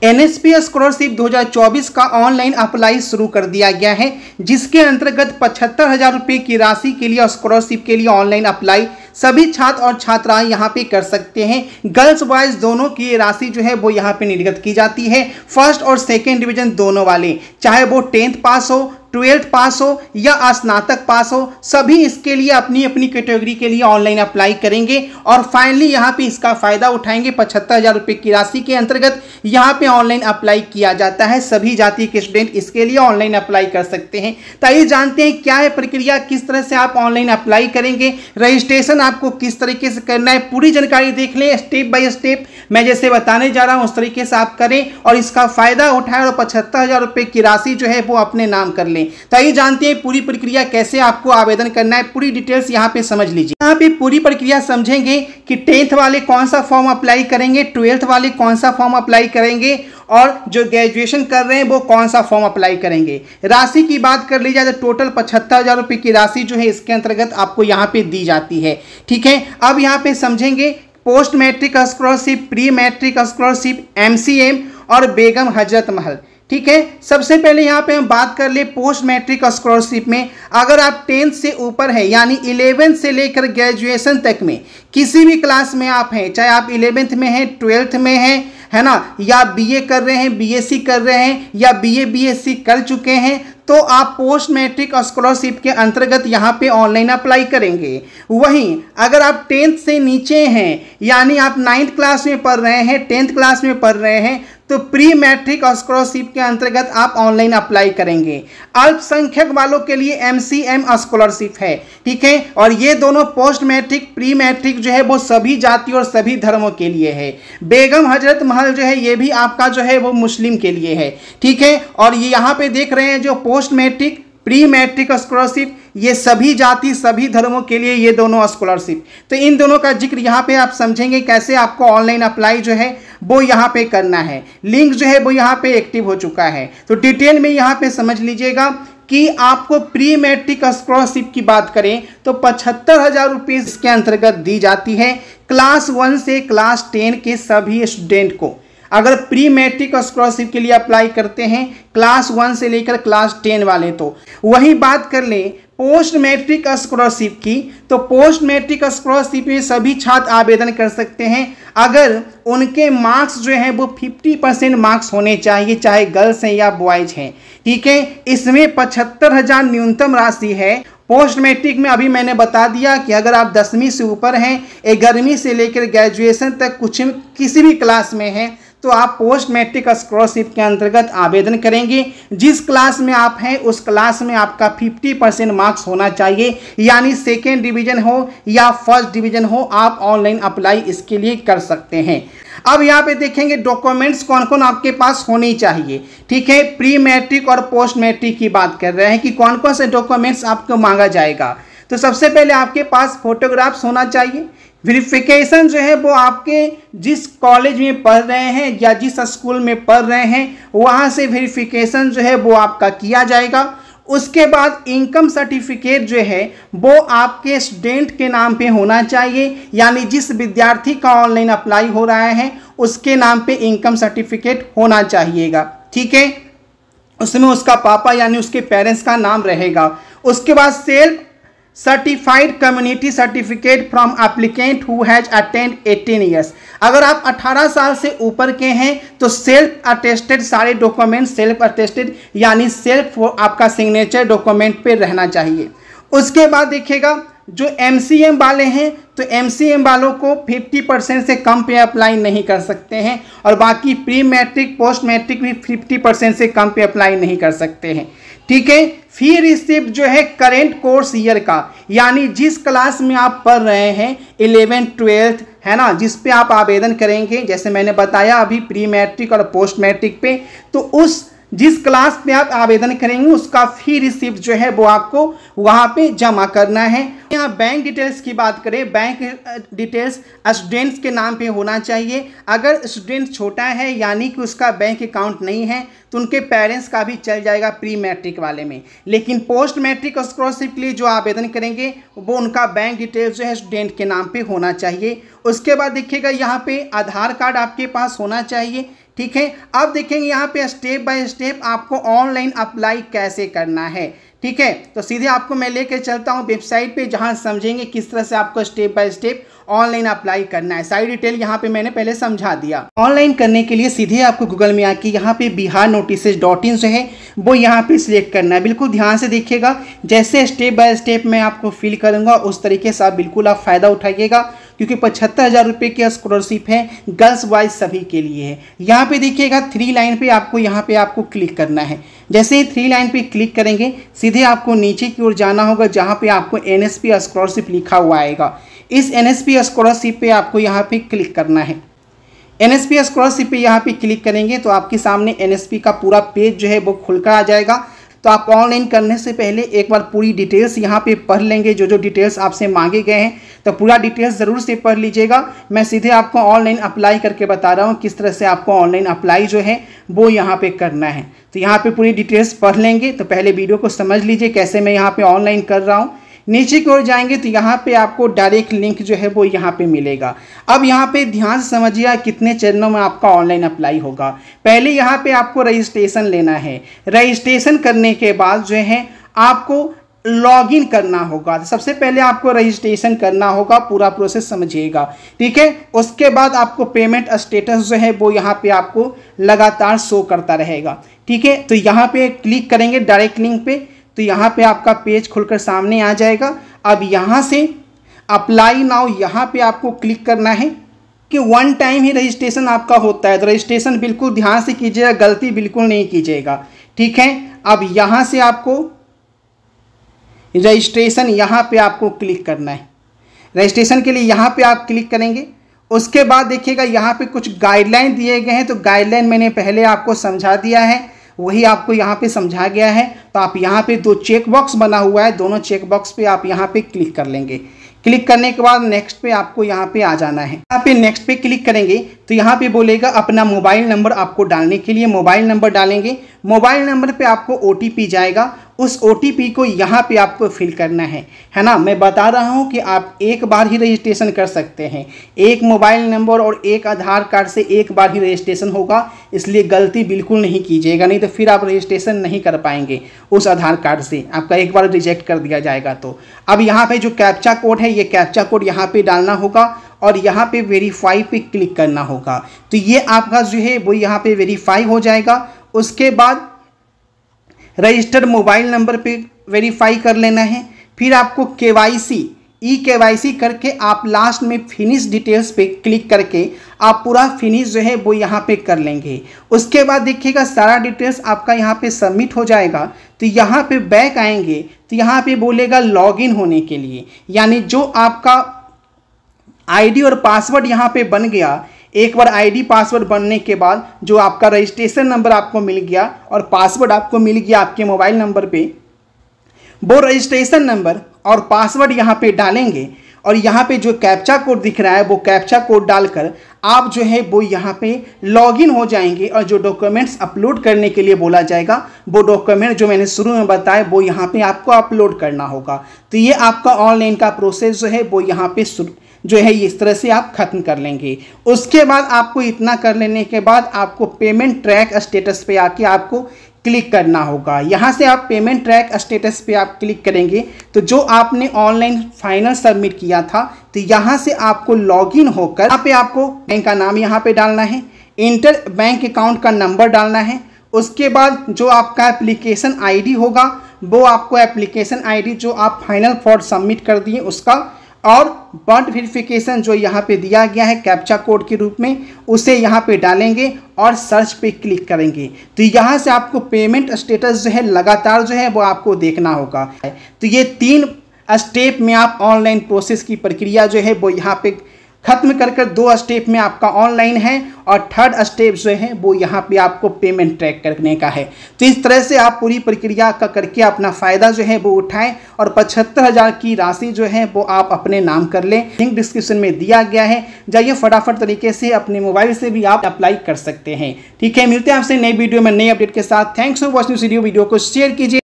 NSP scholarship 2024 का online apply शुरू कर दिया गया है, जिसके अंतर्गत 75,000 रुपये की राशि के लिए स्कॉलरशिप के लिए ऑनलाइन अप्लाई सभी छात्र और छात्राएं यहां पे कर सकते हैं। गर्ल्स बॉयज़ दोनों की राशि जो है वो यहां पे निर्गत की जाती है। फर्स्ट और सेकेंड डिवीजन दोनों वाले, चाहे वो 10th पास हो, 12th पास हो या स्नातक पास हो, सभी इसके लिए अपनी अपनी कैटेगरी के लिए ऑनलाइन अप्लाई करेंगे और फाइनली यहाँ पे इसका फ़ायदा उठाएंगे। 75,000 रुपये की राशि के अंतर्गत यहाँ पे ऑनलाइन अप्लाई किया जाता है। सभी जाति के स्टूडेंट इसके लिए ऑनलाइन अप्लाई कर सकते हैं। तो आइए जानते हैं क्या है प्रक्रिया, किस तरह से आप ऑनलाइन अप्लाई करेंगे, रजिस्ट्रेशन आपको किस तरीके से करना है, पूरी जानकारी देख लें स्टेप बाय स्टेप। मैं जैसे बताने जा रहा हूँ उस तरीके से आप करें और इसका फ़ायदा उठाएं और 75,000 रुपये की राशि जो है वो अपने नाम कर लें। तो आइए जानते हैं पूरी प्रक्रिया कैसे आपको आवेदन करना है, पूरी डिटेल्स यहाँ पे समझ लीजिए। यहाँ पे पूरी प्रक्रिया समझेंगे कि 10th वाले कौन सा फॉर्म अप्लाई करेंगे, 12th वाले कौन सा फॉर्म अप्लाई करेंगे और जो ग्रेजुएशन कर रहे हैं वो कौन सा फॉर्म अप्लाई करेंगे। राशि की बात कर ली जाए तो टोटल 75,000 रुपये की राशि जो है इसके अंतर्गत आपको यहाँ पे दी जाती है। ठीक है, अब यहाँ पे समझेंगे post matric scholarship, pre matric scholarship, MCM और बेगम हजरत महल। ठीक है, सबसे पहले यहाँ पे हम बात कर ले पोस्ट मैट्रिक स्कॉलरशिप में। अगर आप 10th से ऊपर है यानी 11th से लेकर ग्रेजुएशन तक में किसी भी क्लास में आप हैं, चाहे आप 11th में हैं, 12th में हैं, है ना, या BA कर रहे हैं, BSc कर रहे हैं या BA BSc कर चुके हैं, तो आप पोस्ट मैट्रिक स्कॉलरशिप के अंतर्गत यहाँ पे ऑनलाइन अप्लाई करेंगे। वहीं अगर आप 10th से नीचे हैं यानी आप 9th क्लास में पढ़ रहे हैं, 10th क्लास में पढ़ रहे हैं, तो प्री मैट्रिक स्कॉलरशिप के अंतर्गत आप ऑनलाइन अप्लाई करेंगे। अल्पसंख्यक वालों के लिए MCM स्कॉलरशिप है। ठीक है, और ये दोनों पोस्ट मैट्रिक प्री मैट्रिक जो है वो सभी जाति और सभी धर्मों के लिए है। बेगम हजरत महल जो है ये भी आपका जो है वो मुस्लिम के लिए है। ठीक है, और ये यहाँ पे देख रहे हैं जो post matric pre matric scholarship, ये सभी जाति सभी धर्मों के लिए ये दोनों स्कॉलरशिप। तो इन दोनों का जिक्र यहाँ पे आप समझेंगे कैसे आपको ऑनलाइन अप्लाई जो है वो यहाँ पे करना है। लिंक जो है वो यहाँ पे एक्टिव हो चुका है, तो डिटेल में यहाँ पे समझ लीजिएगा कि आपको प्री मैट्रिक स्कॉलरशिप की बात करें तो 75,000 रुपये इसके अंतर्गत दी जाती है क्लास 1 से क्लास 10 के सभी स्टूडेंट को। अगर प्री मैट्रिक स्कॉलरशिप के लिए अप्लाई करते हैं क्लास 1 से लेकर क्लास 10 वाले, तो वही बात कर लें पोस्ट मैट्रिक स्कॉलरशिप की, तो पोस्ट मैट्रिक स्कॉलरशिप में सभी छात्र आवेदन कर सकते हैं अगर उनके मार्क्स जो हैं वो 50% मार्क्स होने चाहिए, चाहे गर्ल्स हैं या बॉयज़ हैं। ठीक है, इसमें 75,000 न्यूनतम राशि है। पोस्ट मैट्रिक में अभी मैंने बता दिया कि अगर आप 10वीं से ऊपर हैं, 11वीं से लेकर ग्रेजुएशन तक किसी भी क्लास में हैं, तो आप पोस्ट मैट्रिक स्कॉलरशिप के अंतर्गत आवेदन करेंगे। जिस क्लास में आप हैं उस क्लास में आपका 50% मार्क्स होना चाहिए, यानी सेकेंड डिवीजन हो या फर्स्ट डिवीजन हो, आप ऑनलाइन अप्लाई इसके लिए कर सकते हैं। अब यहाँ पे देखेंगे डॉक्यूमेंट्स कौन कौन आपके पास होने चाहिए। ठीक है, प्री मैट्रिक और पोस्ट मैट्रिक की बात कर रहे हैं कि कौन कौन से डॉक्यूमेंट्स आपको मांगा जाएगा। तो सबसे पहले आपके पास फोटोग्राफ्स होना चाहिए। वेरिफिकेशन जो है वो आपके जिस कॉलेज में पढ़ रहे हैं या जिस स्कूल में पढ़ रहे हैं वहाँ से वेरिफिकेशन जो है वो आपका किया जाएगा। उसके बाद इनकम सर्टिफिकेट जो है वो आपके स्टूडेंट के नाम पे होना चाहिए, यानी जिस विद्यार्थी का ऑनलाइन अप्लाई हो रहा है उसके नाम पे इनकम सर्टिफिकेट होना चाहिएगा। ठीक है, उसमें उसका पापा यानी उसके पेरेंट्स का नाम रहेगा। उसके बाद self certified community certificate from applicant who has attend 18 years. अगर आप 18 साल से ऊपर के हैं तो सेल्फ अटेस्टेड सारे डॉक्यूमेंट सेल्फ अटेस्टेड यानी सेल्फ आपका सिग्नेचर डॉक्यूमेंट पे रहना चाहिए। उसके बाद देखिएगा जो MCM वाले हैं तो MCM वालों को 50% से कम पे अप्लाई नहीं कर सकते हैं और बाकी प्री मैट्रिक पोस्ट मैट्रिक भी 50% से कम पे अप्लाई नहीं कर सकते हैं। ठीक है, फी रिसिप्ट जो है करेंट कोर्स ईयर का, यानी जिस क्लास में आप पढ़ रहे हैं 11th 12th है ना, जिस पे आप आवेदन करेंगे, जैसे मैंने बताया अभी प्री मैट्रिक और पोस्ट मैट्रिक पे, तो उस जिस क्लास पे आप आवेदन करेंगे उसका फी रिसिप्ट जो है वो आपको वहाँ पे जमा करना है। यहाँ बैंक डिटेल्स की बात करें, बैंक डिटेल्स स्टूडेंट्स के नाम पे होना चाहिए। अगर स्टूडेंट छोटा है यानी कि उसका बैंक अकाउंट नहीं है तो उनके पेरेंट्स का भी चल जाएगा प्री मैट्रिक वाले में, लेकिन पोस्ट मैट्रिक स्कॉलरशिप के लिए जो आवेदन करेंगे वो उनका बैंक डिटेल्स जो है स्टूडेंट के नाम पे होना चाहिए। उसके बाद देखिएगा यहाँ पे आधार कार्ड आपके पास होना चाहिए। ठीक है, अब देखेंगे यहाँ पे स्टेप बाय स्टेप आपको ऑनलाइन अप्लाई कैसे करना है। ठीक है, तो सीधे आपको मैं लेकर चलता हूँ वेबसाइट पे, जहाँ समझेंगे किस तरह से आपको step by step online apply करना है। सारी डिटेल यहाँ पे मैंने पहले समझा दिया। ऑनलाइन करने के लिए सीधे आपको गूगल में आके यहाँ पे biharnotices.in जो है वो यहाँ पे सिलेक्ट करना है। बिल्कुल ध्यान से देखिएगा, जैसे स्टेप बाय स्टेप मैं आपको फिल करूँगा उस तरीके से आप बिल्कुल आप फ़ायदा उठाइएगा, क्योंकि 75,000 रुपये की स्कॉलरशिप है, गर्ल्स बॉयज सभी के लिए है। यहाँ पे देखिएगा 3 लाइन पे आपको यहाँ पे आपको क्लिक करना है। जैसे ही 3 लाइन पे क्लिक करेंगे सीधे आपको नीचे की ओर जाना होगा, जहाँ पे आपको NSP स्कॉलरशिप लिखा हुआ आएगा। इस NSP स्कॉलरशिप पे आपको यहाँ पे क्लिक करना है। NSP स्कॉलरशिप पे यहाँ पे क्लिक करेंगे तो आपके सामने NSP का पूरा पेज जो है वो खुलकर आ जाएगा। तो आप ऑनलाइन करने से पहले एक बार पूरी डिटेल्स यहाँ पे पढ़ लेंगे, जो डिटेल्स आपसे मांगे गए हैं, तो पूरा डिटेल्स ज़रूर से पढ़ लीजिएगा। मैं सीधे आपको ऑनलाइन अप्लाई करके बता रहा हूँ किस तरह से आपको ऑनलाइन अप्लाई जो है वो यहाँ पे करना है। तो यहाँ पे पूरी डिटेल्स पढ़ लेंगे। तो पहले वीडियो को समझ लीजिए कैसे मैं यहाँ पे ऑनलाइन कर रहा हूँ। नीचे की ओर जाएंगे तो यहाँ पे आपको डायरेक्ट लिंक जो है वो यहाँ पे मिलेगा। अब यहाँ पे ध्यान से समझिए कितने चरणों में आपका ऑनलाइन अप्लाई होगा। पहले यहाँ पे आपको रजिस्ट्रेशन लेना है। रजिस्ट्रेशन करने के बाद जो है आपको लॉगिन करना होगा। सबसे पहले आपको रजिस्ट्रेशन करना होगा, पूरा प्रोसेस समझिएगा। ठीक है, उसके बाद आपको पेमेंट स्टेटस जो है वो यहाँ पे आपको लगातार शो करता रहेगा। ठीक है, तो यहाँ पे क्लिक करेंगे डायरेक्ट लिंक पे, तो यहाँ पे आपका पेज खुलकर सामने आ जाएगा। अब यहाँ से अप्लाई नाउ यहाँ पे आपको क्लिक करना है कि 1 टाइम ही रजिस्ट्रेशन आपका होता है। तो रजिस्ट्रेशन बिल्कुल ध्यान से कीजिएगा, गलती बिल्कुल नहीं कीजिएगा। ठीक है, अब यहाँ से आपको रजिस्ट्रेशन यहाँ पे आपको क्लिक करना है। रजिस्ट्रेशन के लिए यहाँ पे आप क्लिक करेंगे। उसके बाद देखिएगा यहाँ पे कुछ गाइडलाइन दिए गए हैं। तो गाइडलाइन मैंने पहले आपको समझा दिया है, वही आपको यहाँ पे समझा गया है। तो आप यहाँ पे 2 चेक बॉक्स बना हुआ है, दोनों चेक बॉक्स पे आप यहाँ पे क्लिक कर लेंगे। क्लिक करने के बाद नेक्स्ट पे आपको यहाँ पे आ जाना है। यहाँ पे नेक्स्ट पे क्लिक करेंगे तो यहाँ पे बोलेगा अपना मोबाइल नंबर आपको डालने के लिए मोबाइल नंबर डालेंगे। मोबाइल नंबर पे आपको OTP जाएगा, उस OTP को यहाँ पे आपको फिल करना है ना। मैं बता रहा हूँ कि आप एक बार ही रजिस्ट्रेशन कर सकते हैं। एक मोबाइल नंबर और एक आधार कार्ड से एक बार ही रजिस्ट्रेशन होगा, इसलिए गलती बिल्कुल नहीं कीजिएगा, नहीं तो फिर आप रजिस्ट्रेशन नहीं कर पाएंगे उस आधार कार्ड से, आपका एक बार रिजेक्ट कर दिया जाएगा। तो अब यहाँ पे जो कैप्चा कोड है, ये कैप्चा कोड यहाँ पे डालना होगा और यहाँ पे वेरीफाई पे क्लिक करना होगा। तो ये आपका जो है वो यहाँ पे वेरीफाई हो जाएगा। उसके बाद रजिस्टर्ड मोबाइल नंबर पे वेरीफाई कर लेना है। फिर आपको KYC करके आप लास्ट में फिनिश डिटेल्स पे क्लिक करके आप पूरा फिनिश जो है वो यहाँ पे कर लेंगे। उसके बाद देखिएगा सारा डिटेल्स आपका यहाँ पे सबमिट हो जाएगा। तो यहाँ पे बैक आएंगे तो यहाँ पे बोलेगा लॉगिन होने के लिए, यानी जो आपका ID और पासवर्ड यहाँ पे बन गया। एक बार ID पासवर्ड बनने के बाद जो आपका रजिस्ट्रेशन नंबर आपको मिल गया और पासवर्ड आपको मिल गया आपके मोबाइल नंबर पे, वो रजिस्ट्रेशन नंबर और पासवर्ड यहाँ पे डालेंगे और यहाँ पे जो कैप्चा कोड दिख रहा है वो कैप्चा कोड डालकर आप जो है वो यहाँ पे लॉगिन हो जाएंगे। और जो डॉक्यूमेंट्स अपलोड करने के लिए बोला जाएगा वो डॉक्यूमेंट जो मैंने शुरू में बताया वो यहाँ पे आपको अपलोड करना होगा। तो ये आपका ऑनलाइन का प्रोसेस जो है वो यहाँ पे जो है इस तरह से आप खत्म कर लेंगे। उसके बाद आपको इतना कर लेने के बाद आपको पेमेंट ट्रैक स्टेटस पे आके आपको क्लिक करना होगा। यहाँ से आप पेमेंट ट्रैक स्टेटस पे आप क्लिक करेंगे तो जो आपने ऑनलाइन फाइनल सबमिट किया था, तो यहाँ से आपको लॉगिन होकर यहाँ पे आपको बैंक का नाम यहाँ पे डालना है, इंटर बैंक अकाउंट का नंबर डालना है। उसके बाद जो आपका एप्लीकेशन ID होगा वो आपको एप्लीकेशन ID जो आप फाइनल फॉर्म सबमिट कर दिए उसका, और बर्थ वेरिफिकेशन जो यहाँ पे दिया गया है कैप्चा कोड के रूप में, उसे यहाँ पे डालेंगे और सर्च पे क्लिक करेंगे। तो यहाँ से आपको पेमेंट स्टेटस जो है लगातार जो है वो आपको देखना होगा। तो ये 3 स्टेप में आप ऑनलाइन प्रोसेस की प्रक्रिया जो है वो यहाँ पे खत्म कर 2 स्टेप में आपका ऑनलाइन है और 3rd स्टेप जो है वो यहाँ पे आपको पेमेंट ट्रैक करने का है। तो इस तरह से आप पूरी प्रक्रिया का करके अपना फ़ायदा जो है वो उठाएं और 75,000 की राशि जो है वो आप अपने नाम कर लें। लिंक डिस्क्रिप्शन में दिया गया है, जाइए फटाफट तरीके से अपने मोबाइल से भी आप अप्लाई कर सकते हैं। ठीक है, मिलते हैं आपसे नई वीडियो में नई अपडेट के साथ। थैंक्स फॉर वॉचिंग वीडियो को शेयर कीजिए।